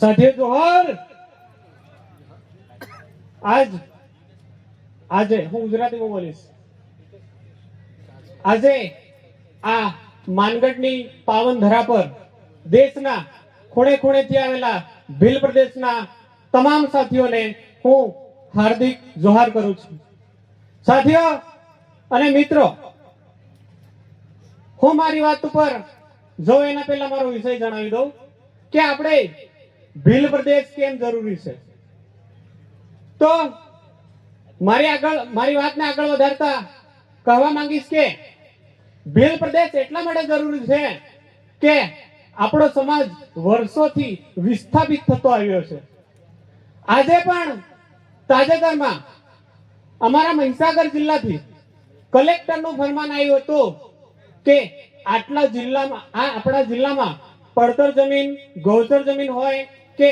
સાથે જોહર આજે હું ગુજરાતીમાં બોલીશ. આજે આ માનગઢની પાવન ધરા પર દેશના ખૂણે ખૂણેથી આવેલા ભીલ પ્રદેશના તમામ સાથીઓને હું હાર્દિક જોહાર કરું છું. સાથીઓ અને મિત્રો, હું મારી વાત ઉપર જો એના પહેલા મારો વિષય જણાવી દઉં કે આપણે ભીલ પ્રદેશ કેમ જરૂરી છે. તો મારી વાતને આગળ વધારતા કહેવા માંગીશ કે ભીલ પ્રદેશ એટલા માટે જરૂરી છે કે આપણો સમાજ વર્ષોથી વિસ્થાપિત થતો આવ્યો છે. આજે પણ તાજેતરમાં અમારા મહીસાગર જિલ્લાથી કલેક્ટરનું ફરમાન આવ્યું હતું કે આપણા જિલ્લામાં પડતર જમીન, ગૌચર જમીન હોય કે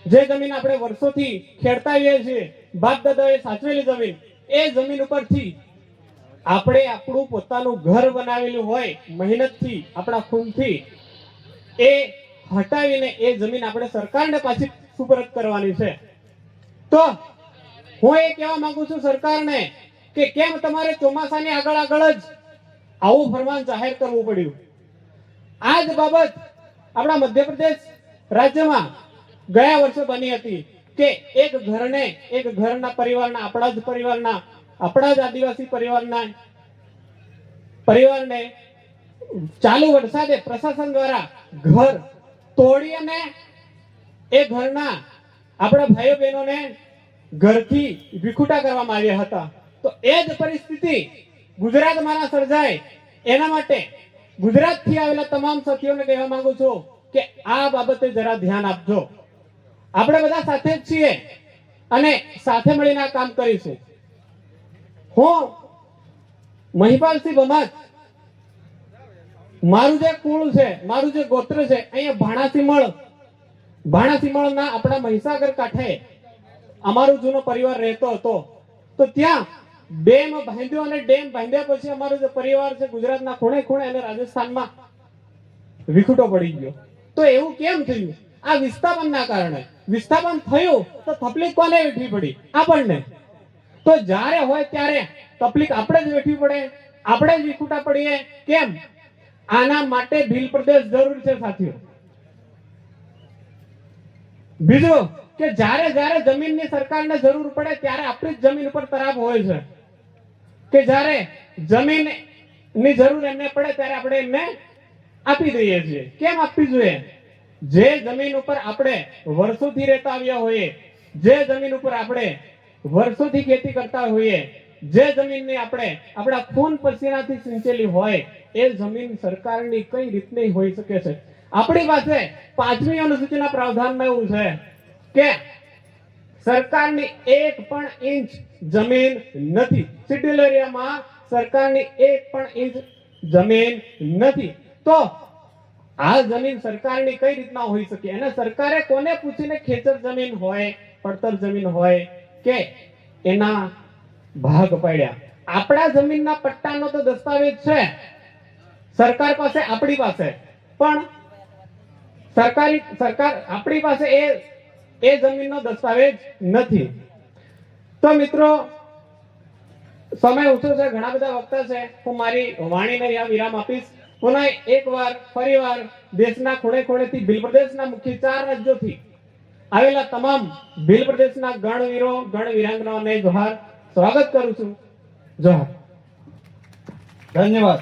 જે જમીન આપણે વર્ષોથી ખેડતા આવીએ છીએ, બાપ દાદાએ સાચવેલી જમીન, એ જમીન ઉપરથી આપણે આપણું પોતાનું ઘર બનાવેલું હોય મહેનતથી, આપણા ખૂનથી, એ હટાવીને એ જમીન આપણે સરકારને પાછી સુપરત કરવાની છે. તો હું એ કહેવા માંગુ છું સરકારને કે કેમ તમારે ચોમાસાની આગળ જ આવું ફરમાન જાહેર કરવું પડ્યું. આ જ બાબત આપણા મધ્યપ્રદેશ રાજ્યમાં ગયા વર્ષે બની હતી કે એક ઘરના પરિવારના, આપણા જ આદિવાસી પરિવારને ચાલુ વરસાદે પ્રશાસન દ્વારા ઘર તોડી અને એ ઘરના આપણા ભાઈઓ બહેનોને ઘરથી વિખૂટા કરવામાં આવ્યા હતા. તો એ જ પરિસ્થિતિ ગુજરાતમાં સર્જાય એના માટે ગુજરાતથી આવેલા તમામ સાથીઓને કહેવા માંગુ છું કે આ બાબતે જરા ધ્યાન આપજો. આપણે બધા સાથે જ છીએ અને સાથે મળીને આ કામ કરીશું. હું મહિપાલસિંહ ભમાત, મારું જે કુળ છે, મારું જે ગોત્ર છે, અહીંયા ભાણાસીમળના આપણા મહીસાગર કાંઠે અમારો જૂનો પરિવાર રહેતો હતો. તો ત્યાં ડેમ બાંધ્યો અને ડેમ બાંધ્યા પછી અમારો જે પરિવાર છે ગુજરાતના ખૂણે ખૂણે અને રાજસ્થાનમાં વિખૂટો પડી ગયો. તો એવું કેમ થયું? આ વિસ્થાપનના કારણે. વિસ્થાપન થયું તો તકલીફ કોને વેઠવી પડી? આપણને. તો જ્યારે હોય ત્યારે તકલીફ આપણે જ વેઠવી પડે, આપણે જ વિખૂટા પડીએ. કેમ? આના માટે ભીલ પ્રદેશ જરૂરી છે સાથીઓ. બીજું કે જ્યારે જમીનની સરકારને જરૂર પડે ત્યારે આપણી જ જમીન ઉપર તરાપ હોય છે કે જ્યારે જમીનની જરૂર એમને પડે ત્યારે આપણે એમને આપી દઈએ છીએ. કેમ આપવી જોઈએ? જે જમીન ઉપર આપણે વર્ષોથી રહેતા આવ્યા હોઈએ, જે જમીન ઉપર આપણે વર્ષોથી ખેતી કરતા હોઈએ, જે જમીનને આપણે આપણા ખૂન પસીનાથી સિંચેલી હોય, એ જમીન સરકારની કઈ રીતની હોઈ શકે છે? આપણી પાસે 5મી અનુસૂચિના પ્રાવધાનમાં એવું છે કે સરકારની 1 પણ ઇંચ જમીન નથી. શેડ્યુલ એરિયામાં સરકારની 1 પણ ઇંચ જમીન નથી. તો આ જમીન સરકારની કઈ રીતના હોઈ શકે? અને સરકારે કોને પૂછીને ખેતર જમીન હોય, પડતર જમીન હોય કે એના ભાગ પાડ્યા? આપણા જમીનના પટ્ટાનો તો દસ્તાવેજ છે સરકાર પાસે, આપણી પાસે, પણ સરકાર આપણી પાસે એ જમીનનો દસ્તાવેજ નથી. તો મિત્રો, સમય ઓછો છે, ઘણા બધા વક્તા છે, હું મારી વાણીને અહીંયા વિરામ આપીશ. પુનઃ ફરીવાર દેશના ખૂણે ખૂણેથી ભીલ પ્રદેશના મુખ્ય 4 રાજ્યોથી આવેલા તમામ ભીલ પ્રદેશના ગણવીરો, ગણવીરાંગનાઓને જોહાર, સ્વાગત કરું છું. જોહાર. ધન્યવાદ.